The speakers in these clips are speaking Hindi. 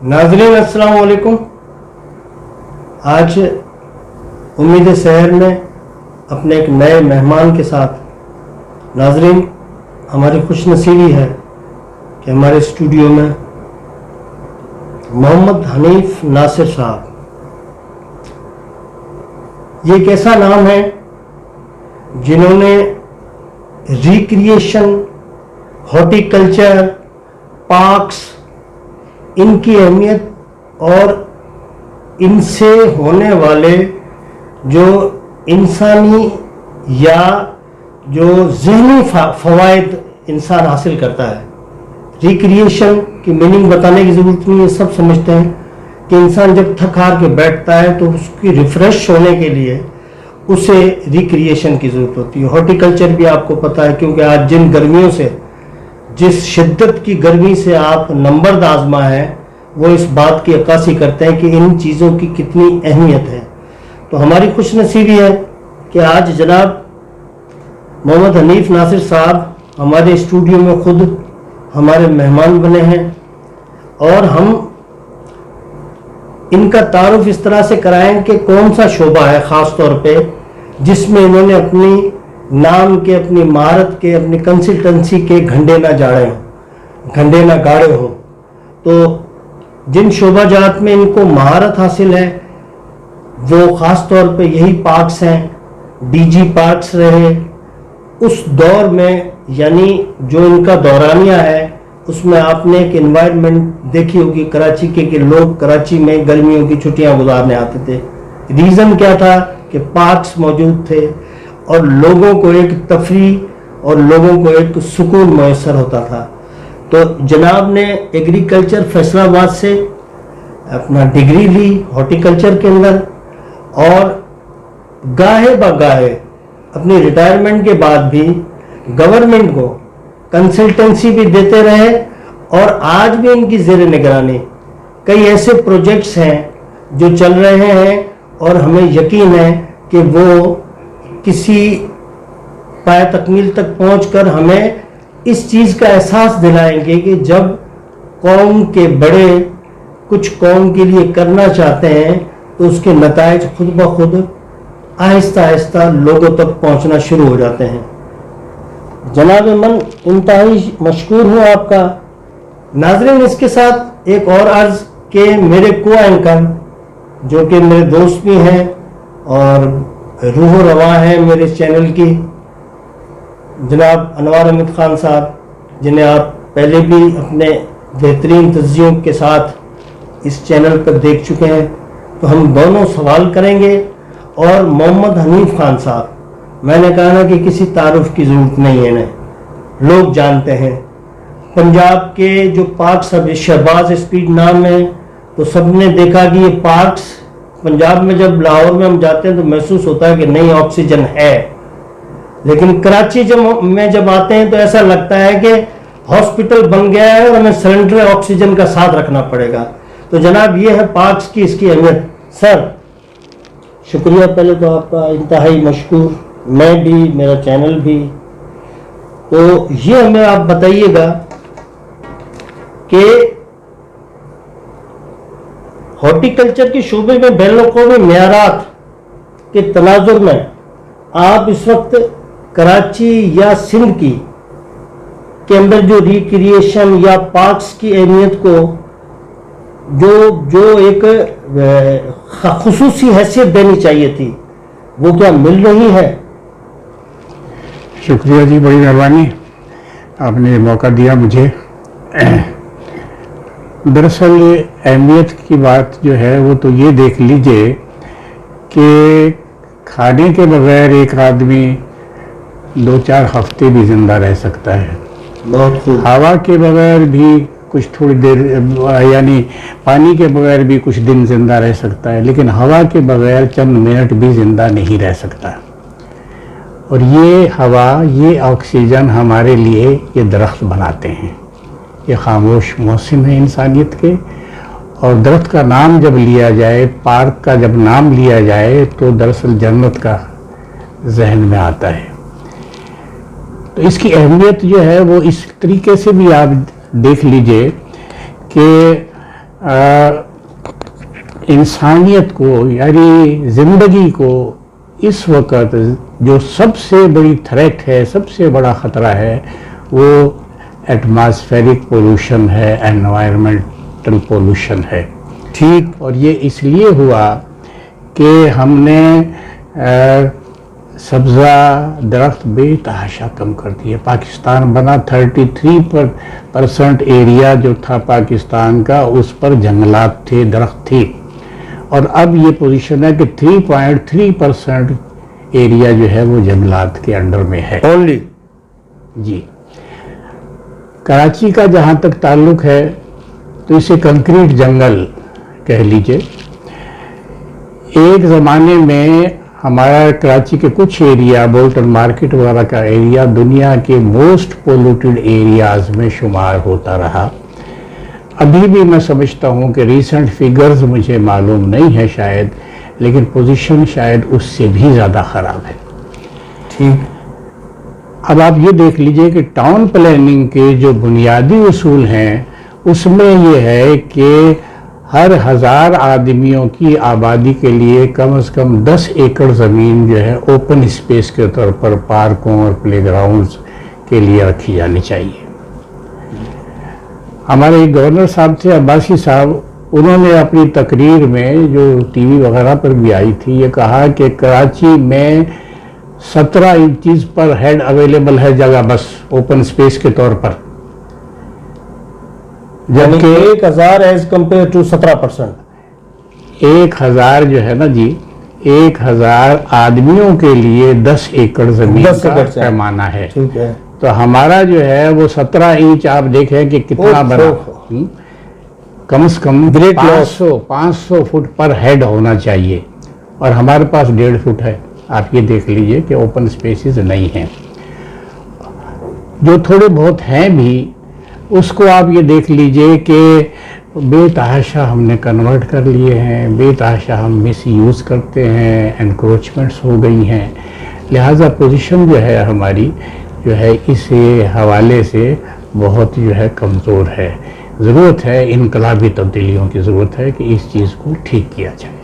नाज़रीन अस्सलाम वालेकुम। आज उम्मीद शहर में अपने एक नए मेहमान के साथ नाज़रीन हमारी खुशनसीबी है कि हमारे स्टूडियो में मोहम्मद हनीफ नासिर साहब, ये एक ऐसा नाम है जिन्होंने रिक्रिएशन, हॉर्टिकल्चर, पार्क्स, इनकी अहमियत और इनसे होने वाले जो इंसानी या जो ज़हनी फ़वाइद इंसान हासिल करता है। रिक्रिएशन की मीनिंग बताने की ज़रूरत नहीं है, सब समझते हैं कि इंसान जब थक हार के बैठता है तो उसकी रिफ़्रेश होने के लिए उसे रिक्रिएशन की ज़रूरत होती है। हॉर्टिकल्चर भी आपको पता है, क्योंकि आज जिन गर्मियों से, जिस शिद्दत की गर्मी से आप नंबर्द आजमा है, वो इस बात की अक्कासी करते हैं कि इन चीज़ों की कितनी अहमियत है। तो हमारी खुशनसीबी है कि आज जनाब मोहम्मद हनीफ नासिर साहब हमारे स्टूडियो में खुद हमारे मेहमान बने हैं और हम इनका तारुफ इस तरह से कराएं कि कौन सा शोबा है ख़ास तौर पे जिसमें इन्होंने अपनी नाम के, अपनी महारत के, अपनी कंसल्टेंसी के घंटे ना जाड़े हों, घंटे ना गाड़े हों। तो जिन शोबाजात में इनको महारत हासिल है वो ख़ास तौर पे यही पार्क्स हैं। डीजी पार्क्स रहे उस दौर में, यानी जो इनका दौरानिया है उसमें आपने एक एनवायरनमेंट देखी होगी कराची के कि लोग कराची में गर्मियों की छुट्टियां गुजारने आते थे। रीज़न क्या था कि पार्क्स मौजूद थे और लोगों को एक तफरीह और लोगों को एक सुकून मैसर होता था। तो जनाब ने एग्रीकल्चर फैसलाबाद से अपना डिग्री ली हॉर्टिकल्चर के अंदर और गाहे बगाहे अपनी रिटायरमेंट के बाद भी गवर्नमेंट को कंसल्टेंसी भी देते रहे और आज भी इनकी ज़ेर निगरानी कई ऐसे प्रोजेक्ट्स हैं जो चल रहे हैं और हमें यकीन है कि वो किसी पाए तकमील तक पहुंचकर हमें इस चीज़ का एहसास दिलाएंगे कि जब कौम के बड़े कुछ कौम के लिए करना चाहते हैं तो उसके नताइज खुद ब खुद आहिस्ता आहिस्ता लोगों तक पहुंचना शुरू हो जाते हैं। जनाब मन इंतहाई मशकूर हूँ आपका। नाज़रीन, इसके साथ एक और अर्ज़ के मेरे को एंकर जो कि मेरे दोस्त भी हैं और रूह रवा हैं मेरे चैनल की, जनाब अनवार अहमद ख़ान साहब, जिन्हें आप पहले भी अपने बेहतरीन तज़्ज़ियों के साथ इस चैनल पर देख चुके हैं। तो हम दोनों सवाल करेंगे और मोहम्मद हनीफ खान साहब, मैंने कहा ना कि किसी तारुफ की ज़रूरत नहीं है, इन्हें लोग जानते हैं। पंजाब के जो पार्क्स, अब शहबाज स्पीड नाम है तो सबने देखा कि ये पार्क्स पंजाब में, जब लाहौर में हम जाते हैं तो महसूस होता है कि नई ऑक्सीजन है, लेकिन कराची जब आते हैं तो ऐसा लगता है कि हॉस्पिटल बन गया है और हमें सिलेंडर ऑक्सीजन का साथ रखना पड़ेगा। तो जनाब ये है पार्क्स की इसकी अहमियत। सर शुक्रिया, पहले तो आपका इंतहाई मशकूर, मैं भी, मेरा चैनल भी। तो ये हमें आप बताइएगा कि हॉर्टिकल्चर के शोबे में बैनुल अक़वामी मेयारात के तनाजुर में आप इस वक्त कराची या सिंध की के अंदर जो रिक्रिएशन या पार्क्स की अहमियत को जो एक खुसूसी हैसियत देनी चाहिए थी, वो क्या मिल रही है? शुक्रिया जी, बड़ी मेहरबानी, आपने मौका दिया मुझे। दरअसल अहमियत की बात जो है वो तो ये देख लीजिए कि खाने के बगैर एक आदमी 2-4 हफ्ते भी ज़िंदा रह सकता है। बहुत खूब। हवा के बगैर भी कुछ थोड़ी देर, यानी पानी के बगैर भी कुछ दिन ज़िंदा रह सकता है, लेकिन हवा के बगैर चंद मिनट भी ज़िंदा नहीं रह सकता। और ये हवा, ये ऑक्सीजन हमारे लिए ये दरख्त बनाते हैं। ये खामोश मौसम है इंसानियत के, और दरख्त का नाम जब लिया जाए, पार्क का जब नाम लिया जाए, तो दरअसल जन्नत का जहन में आता है। तो इसकी अहमियत जो है वो इस तरीके से भी आप देख लीजिए कि इंसानियत को, यानी ज़िंदगी को इस वक्त जो सबसे बड़ी थ्रेट है, सबसे बड़ा ख़तरा है, वो एटमॉस्फेरिक पोल्यूशन है, एनवायरमेंटल पोल्यूशन है। ठीक। और ये इसलिए हुआ कि हमने सब्ज़ा दरख्त बेतहाशा कम कर दिए। पाकिस्तान बना 33% एरिया जो था पाकिस्तान का, उस पर जंगलात थे, दरख्त थे। और अब ये पोजीशन है कि 3.3% एरिया जो है वो जंगलात के अंडर में है ओनली। जी। कराची का जहाँ तक ताल्लुक है तो इसे कंक्रीट जंगल कह लीजिए। एक ज़माने में हमारा कराची के कुछ एरिया, बोल्टन मार्केट वगैरह का एरिया, दुनिया के मोस्ट पोल्यूटेड एरियाज़ में शुमार होता रहा। अभी भी मैं समझता हूँ कि रीसेंट फिगर्स मुझे मालूम नहीं है शायद, लेकिन पोजीशन शायद उससे भी ज़्यादा ख़राब है। ठीक। अब आप ये देख लीजिए कि टाउन प्लानिंग के जो बुनियादी उसूल हैं उसमें ये है कि हर 1000 आदमियों की आबादी के लिए कम से कम 10 एकड़ ज़मीन जो है ओपन स्पेस के तौर पर पार्कों और प्लेग्राउंड्स के लिए रखी जानी चाहिए। हमारे एक गवर्नर साहब थे, अब्बासी साहब, उन्होंने अपनी तकरीर में जो टीवी वगैरह पर भी आई थी, ये कहा कि कराची में 17 इंचज़ पर हेड अवेलेबल है जगह, बस ओपन स्पेस के तौर पर, जबकि 1000 एज कम्पेयर टू 17%। 1000 जो है ना जी, 1000 आदमियों के लिए 10 एकड़ जमीन का पैमाना है। ठीक है। तो हमारा जो है वो 17 इंच, आप देखें कि कितना बड़ा, कम से कम 500 फुट पर हेड होना चाहिए, और हमारे पास 1.5 फुट है। आप ये देख लीजिए कि ओपन स्पेसेस नहीं हैं। जो थोड़े बहुत हैं भी, उसको आप ये देख लीजिए कि बेतहाशा हमने कन्वर्ट कर लिए हैं, बेतहाशा हम मिस यूज़ करते हैं, एनक्रोचमेंट्स हो गई हैं। लिहाजा पोजीशन जो है हमारी जो है इस हवाले से बहुत जो है कमज़ोर है। ज़रूरत है इनकलाबी तब्दीलियों की, ज़रूरत है कि इस चीज़ को ठीक किया जाए।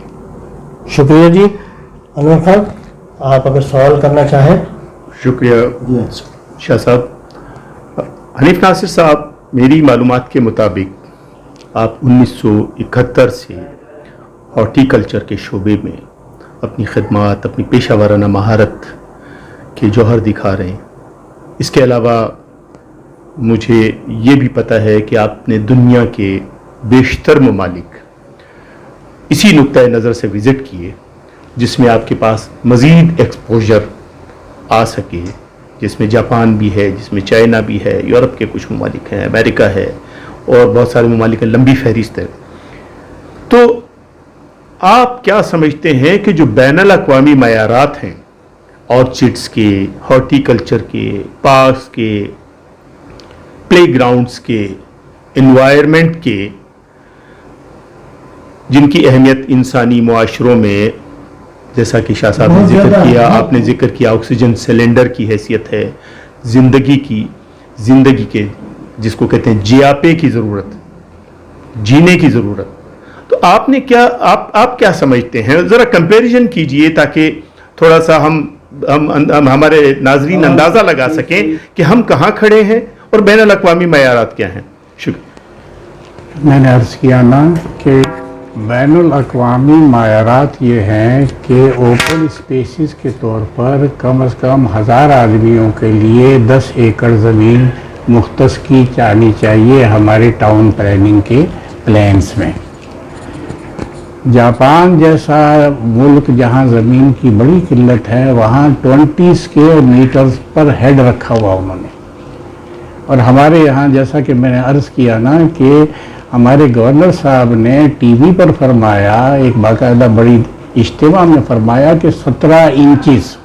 शुक्रिया जी। अनवर खान, आप अगर सवाल करना चाहें। शुक्रिया शाह साहब। हनीफ नासिर साहब, मेरी मालूमात के मुताबिक आप 1971 से हॉर्टिकल्चर के शोबे में अपनी खिदमात, अपनी पेशा वाराना महारत के जौहर दिखा रहे हैं। इसके अलावा मुझे ये भी पता है कि आपने दुनिया के बेशतर ममालिक इसी नुक्ता नज़र से विज़िट किए, जिसमें आपके पास मज़ीद एक्सपोजर आ सके, जिसमें जापान भी है, जिसमें चाइना भी है, यूरोप के कुछ ममालिक हैं, अमेरिका है, और बहुत सारे ममालिक हैं, लंबी फहरिस्त है। तो आप क्या समझते हैं कि जो बैनुल अक़वामी मयारात हैं, ऑर्चिड्स के, हॉर्टिकल्चर के, पार्क्स के, प्लेग्राउंड्स के, एनवायरनमेंट के, जिनकी अहमियत इंसानी मुआशरों में, जैसा कि शाह साहब ने जिक्र किया, आपने जिक्र किया, ऑक्सीजन सिलेंडर की हैसियत है, ज़िंदगी के जिसको कहते हैं जियापे की ज़रूरत, जीने की ज़रूरत। तो आपने क्या, आप क्या समझते हैं? ज़रा कंपैरिजन कीजिए ताकि थोड़ा सा हम हमारे नाजरीन अंदाज़ा लगा सकें कि हम कहाँ खड़े हैं और बैनुल अक़वामी मयारात क्या हैं। शुक्रिया। मैंने अर्ज़ किया ना कि बैनुल अक़वामी मायारात ये हैं कि ओपन स्पेसिस के तौर पर कम से कम 1000 आदमियों के लिए 10 एकड़ ज़मीन मुख्तस की जानी चाहिए हमारे टाउन प्लानिंग के प्लान्स में। जापान जैसा मुल्क जहाँ ज़मीन की बड़ी किल्लत है, वहाँ 20 स्क्वायर मीटर्स पर हेड रखा हुआ उन्होंने। और हमारे यहाँ, जैसा कि मैंने अर्ज़ किया ना, कि हमारे गवर्नर साहब ने टीवी पर फरमाया, एक बाकायदा बड़ी इज्तिमा में फरमाया कि 17 इंचज़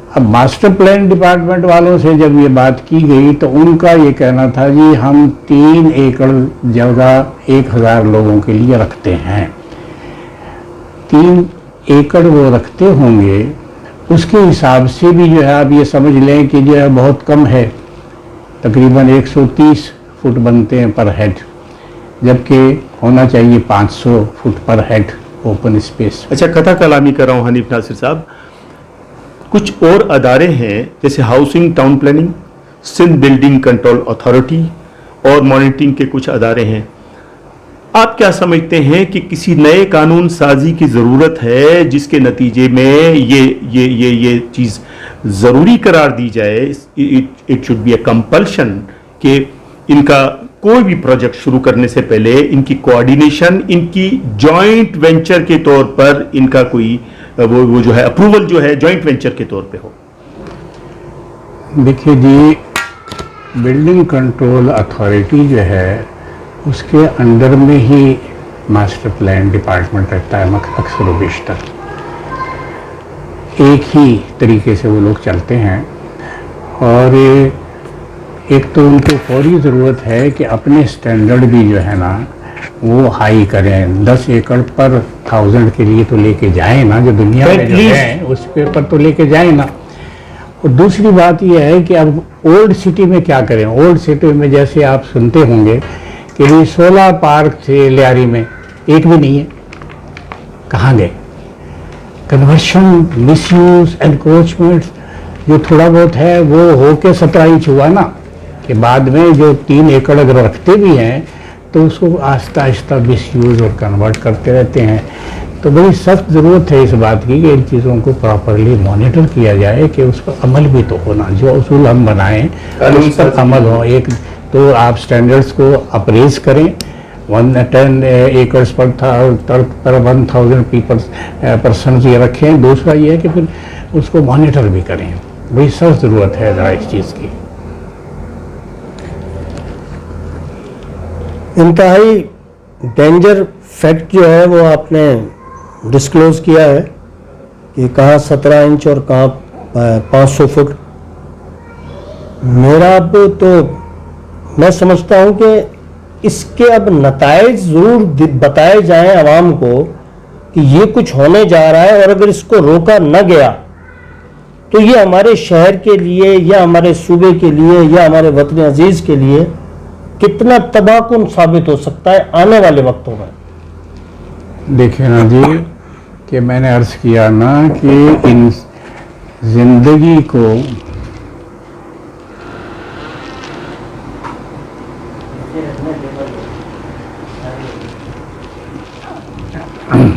अब मास्टर प्लान डिपार्टमेंट वालों से जब ये बात की गई तो उनका ये कहना था जी हम 3 एकड़ जगह 1000 लोगों के लिए रखते हैं। 3 एकड़ वो रखते होंगे, उसके हिसाब से भी जो है आप ये समझ लें कि जो है बहुत कम है, तकरीबन 130 फुट बनते हैं पर हेड, जबकि होना चाहिए 500 फुट पर हेड ओपन स्पेस। अच्छा, कथा कलामी कर रहा हूँ हनीफ नासिर साहब, कुछ और अदारे हैं जैसे housing town planning, Sindh building control authority और मॉनिटरिंग के कुछ अदारे हैं। आप क्या समझते हैं कि किसी नए कानून साजी की ज़रूरत है जिसके नतीजे में ये चीज़ ज़रूरी करार दी जाए, it should be A compulsion कि इनका कोई भी प्रोजेक्ट शुरू करने से पहले इनकी कोऑर्डिनेशन, इनकी जॉइंट वेंचर के तौर पर इनका कोई वो जो है अप्रूवल जो है जॉइंट वेंचर के तौर पे हो? देखिए जी, बिल्डिंग कंट्रोल अथॉरिटी जो है उसके अंडर में ही मास्टर प्लान डिपार्टमेंट रहता है अक्सर बेशतर। एक ही तरीके से वो लोग चलते हैं और एक तो उनको फौरी ज़रूरत है कि अपने स्टैंडर्ड भी जो है ना वो हाई करें। 10 एकड़ पर 1000 के लिए तो लेके जाए ना, जो दुनिया में जो है उस पर तो लेके जाए ना। और दूसरी बात यह है कि अब ओल्ड सिटी में क्या करें। ओल्ड सिटी में जैसे आप सुनते होंगे कि भी 16 पार्क थे लियारी में, एक भी नहीं है, कहाँ गए? कन्वर्शन, मिसयूज, एनक्रोचमेंट जो थोड़ा बहुत है वो होके 17 इंच हुआ ना, कि बाद में जो 3 एकड़ अगर रखते भी हैं तो उसको आहिस्ता आहिस्ता मिसयूज और कन्वर्ट करते रहते हैं। तो बड़ी सख्त ज़रूरत है इस बात की कि इन चीज़ों को प्रॉपरली मॉनिटर किया जाए कि उस पर अमल भी तो होना, जो उसूल हम बनाएं उस पर अमल हो। एक तो आप स्टैंडर्ड्स को अप्रेज करें, 110 एकर्स पर 1000 पर्सन ये रखें। दूसरा ये है कि फिर उसको मॉनिटर भी करें, बड़ी सख्त ज़रूरत है ज़रा इस चीज़ की। इंतहाई डेंजर फैक्ट जो है वो आपने डिस्क्लोज किया है कि कहाँ 17 इंच और कहाँ 500 फुट। मेरा अब तो मैं समझता हूँ कि इसके अब नताइज ज़रूर बताए जाएं आवाम को कि ये कुछ होने जा रहा है, और अगर इसको रोका न गया तो ये हमारे शहर के लिए या हमारे सूबे के लिए या हमारे वतन अजीज़ के लिए कितना तबाहकुन साबित हो सकता है आने वाले वक्तों में। देखिए ना जी कि मैंने अर्ज़ किया ना कि इन जिंदगी को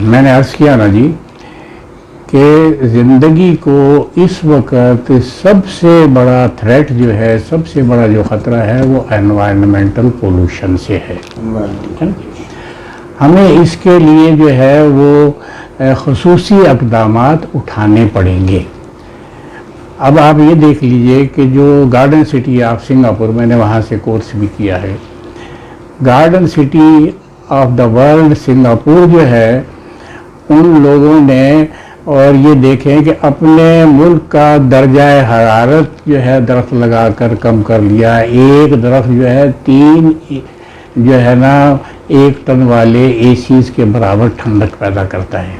मैंने अर्ज़ किया ना जी कि ज़िंदगी को इस वक्त सबसे बड़ा थ्रेट जो है, सबसे बड़ा जो ख़तरा है वो एनवायरनमेंटल पोल्यूशन से है। हमें इसके लिए जो है वो ख़ुसूसी इक़दामात उठाने पड़ेंगे। अब आप ये देख लीजिए कि जो गार्डन सिटी ऑफ सिंगापुर, मैंने वहाँ से कोर्स भी किया है, garden city of the world Singapore जो है, उन लोगों ने और ये देखें कि अपने मुल्क का दर्जाए हरारत जो है दरख्त लगाकर कम कर लिया। एक दरख्त जो है 3 जो है ना 1 टन वाले एसीज के बराबर ठंडक पैदा करता है।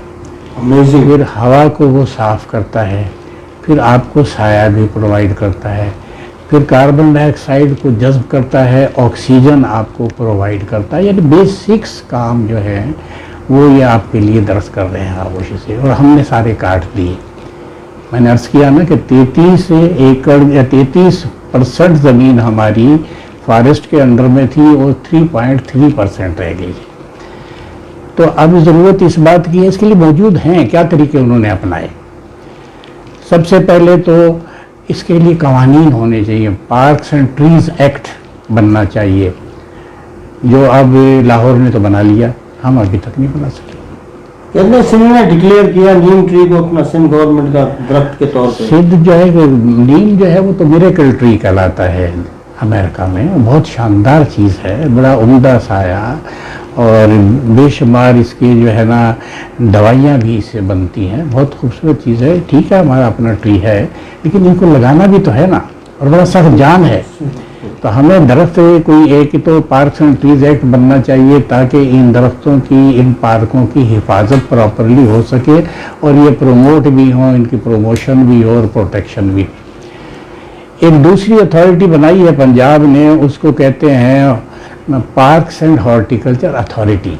फिर हवा को वो साफ़ करता है, फिर आपको साया भी प्रोवाइड करता है, फिर कार्बन डाइऑक्साइड को जज़्ब करता है, ऑक्सीजन आपको प्रोवाइड करता है। यानी बेसिक्स काम जो है वो ये आपके लिए दर्ज कर रहे हैं खामोशी से, और हमने सारे काट दिए। मैंने अर्ज़ किया ना कि 33 एकड़ या 33% ज़मीन हमारी फॉरेस्ट के अंडर में थी और 3.3% रह गई। तो अब ज़रूरत इस बात की है, इसके लिए मौजूद हैं क्या तरीके उन्होंने अपनाए। सबसे पहले तो इसके लिए कवानीन होने चाहिए, पार्क्स एंड ट्रीज़ एक्ट बनना चाहिए, जो अब लाहौर ने तो बना लिया, हम अभी तक नहीं बना सके। कितने सिंध ने डिक्लेयर किया नीम ट्री को अपना सिंध गवर्नमेंट का दरख्त के तौर पे। सिंध जो है नीम जो है वो तो मिरेकल ट्री कहलाता है अमेरिका में, बहुत शानदार चीज़ है, बड़ा उम्दा साया और बेशुमार इसकी जो है ना दवाइयाँ भी इससे बनती हैं। बहुत खूबसूरत चीज़ है। ठीक है, हमारा अपना ट्री है, लेकिन इनको लगाना भी तो है ना, और बड़ा सख्त जान है। तो हमें दरख्त कोई एक तो पार्क्स एंड ट्रीज एक्ट बनना चाहिए, ताकि इन दरख्तों की, इन पार्कों की हिफाजत प्रॉपरली हो सके और ये प्रमोट भी हो, इनकी प्रमोशन भी हो और प्रोटेक्शन भी। एक दूसरी अथॉरिटी बनाई है पंजाब ने, उसको कहते हैं पार्क्स एंड हॉर्टिकल्चर अथॉरिटी।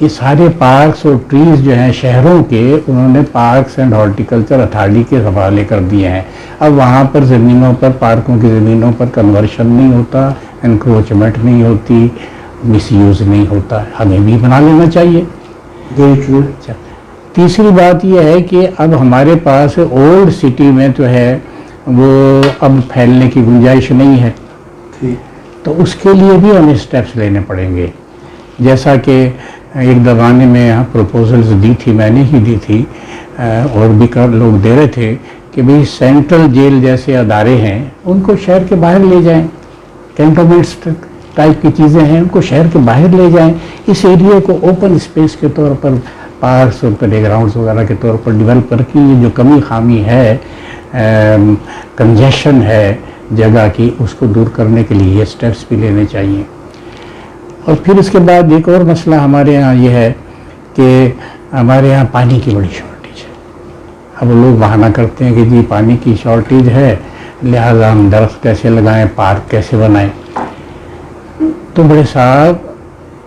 ये सारे पार्क्स और ट्रीज जो हैं शहरों के, उन्होंने पार्क्स एंड हॉर्टिकल्चर अथॉरिटी के हवाले कर दिए हैं। अब वहाँ पर ज़मीनों पर, पार्कों की ज़मीनों पर कन्वर्शन नहीं होता, एनक्रोचमेंट नहीं होती, मिसयूज़ नहीं होता। हमें भी बना लेना चाहिए। अच्छा, तीसरी बात यह है कि अब हमारे पास ओल्ड सिटी में जो है वो अब फैलने की गुंजाइश नहीं है, तो उसके लिए भी हमें स्टेप्स लेने पड़ेंगे। जैसा कि एक ज़माने में यहाँ प्रपोजल्स दी थी, मैंने ही दी थी, और भी लोग दे रहे थे कि भाई सेंट्रल जेल जैसे अदारे हैं उनको शहर के बाहर ले जाएं, कैंटोनमेंट्स टाइप की चीज़ें हैं उनको शहर के बाहर ले जाएं। इस एरिया को ओपन स्पेस के तौर पर, पार्क्स और प्लेग्राउंड्स वगैरह के तौर पर डेवलप करके ये जो कमी खामी है, कंजेशन है जगह की, उसको दूर करने के लिए ये स्टेप्स भी लेने चाहिए। और फिर इसके बाद एक और मसला हमारे यहाँ ये है कि हमारे यहाँ पानी की बड़ी शॉर्टेज है। अब लोग बहाना करते हैं कि जी पानी की शॉर्टेज है, लिहाजा हम दरख्त कैसे लगाएं, पार्क कैसे बनाएं। तो बड़े साहब,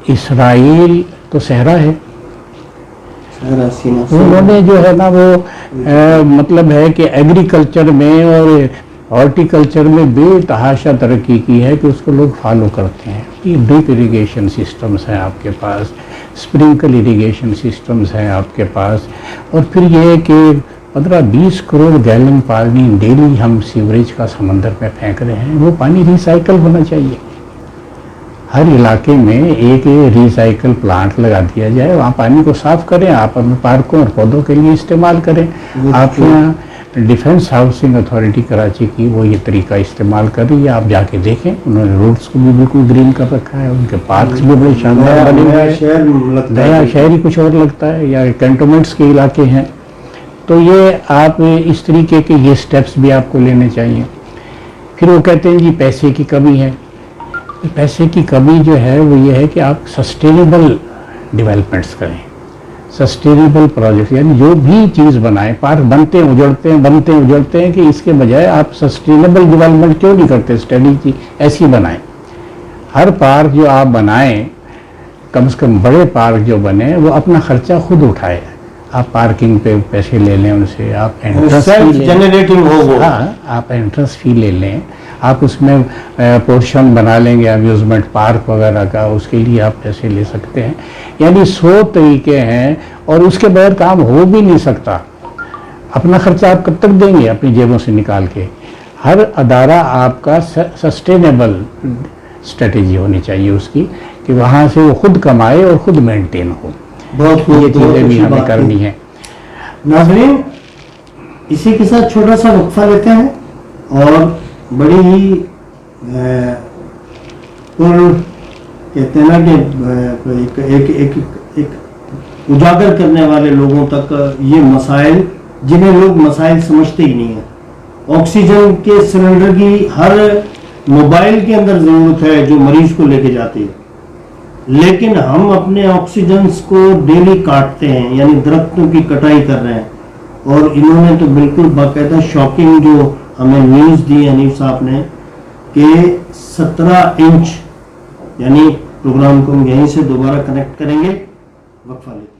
इसराइल तो सहरा है, उन्होंने जो है ना वो मतलब है कि एग्रीकल्चर में और हॉर्टिकल्चर में बेतहाशा तरक्की की है कि उसको लोग फॉलो करते हैं। ये ड्रिप इरिगेशन सिस्टम्स हैं आपके पास, स्प्रिंकल इरिगेशन सिस्टम्स हैं आपके पास, और फिर ये है कि 15-20 करोड़ गैलन पानी डेली हम सीवरेज का समंदर में फेंक रहे हैं। वो पानी रिसाइकल होना चाहिए। हर इलाके में एक रिसाइकल प्लांट लगा दिया जाए, वहाँ पानी को साफ करें, आप अपने पार्कों और पौधों के लिए इस्तेमाल करें। आप यहाँ डिफेंस हाउसिंग अथॉरिटी कराची की वो ये तरीका इस्तेमाल कर रही है, आप जाके देखें। उन्होंने रोड्स को भी बिल्कुल ग्रीन कर रखा है, उनके पार्क्स भी बड़े शानदार बने हुए हैं। नया शहर ही कुछ और लगता है, या कैंटोनमेंट्स के इलाके हैं। तो ये आप इस तरीके के ये स्टेप्स भी आपको लेने चाहिए। फिर वो कहते हैं जी पैसे की कमी है। पैसे की कमी जो है वो ये है कि आप सस्टेनेबल डेवलपमेंट्स करें, सस्टेनेबल प्रोजेक्ट, यानी जो भी चीज़ बनाएं, पार्क बनते हैं उजड़ते हैं, कि इसके बजाय आप सस्टेनेबल डेवलपमेंट क्यों नहीं करते, स्ट्रेटजी ऐसी बनाएं। हर पार्क जो आप बनाएं, कम से कम बड़े पार्क जो बने वो अपना खर्चा खुद उठाए। आप पार्किंग पे पैसे ले लें उनसे, आप एंट्रेंस फी जनरेटिंग हो वो। हाँ, आप एंट्रेंस फी ले लें, आप उसमें पोर्शन बना लेंगे अम्यूज़मेंट पार्क वगैरह का, उसके लिए आप पैसे ले सकते हैं। यानी 100 तरीके हैं, और उसके बगैर काम हो भी नहीं सकता। अपना खर्चा आप कब तक देंगे अपनी जेबों से निकाल के? हर अदारा आपका सस्टेनेबल स्ट्रेटेजी होनी चाहिए उसकी, कि वहाँ से वो खुद कमाए और खुद मेंटेन हो। बहुत ये चीज़ें भी हमें करनी है। नाज़रीन, इसी के साथ छोटा सा वक्फा लेते हैं और बड़ी ही पूर्ण कहते हैं ना कि एक उजागर करने वाले लोगों तक ये मसाइल, जिन्हें लोग मसाइल समझते ही नहीं है। ऑक्सीजन के सिलेंडर की हर मोबाइल के अंदर ज़रूरत है जो मरीज को लेके जाती है, लेकिन हम अपने ऑक्सीजन को डेली काटते हैं, यानी दरख्तों की कटाई कर रहे हैं। और इन्होंने तो बिल्कुल बाकायदा शॉकिंग जो हमें न्यूज़ दी हनीफ साहब ने कि 17 इंच, यानी प्रोग्राम को हम यहीं से दोबारा कनेक्ट करेंगे, वक्फा लेते हैं।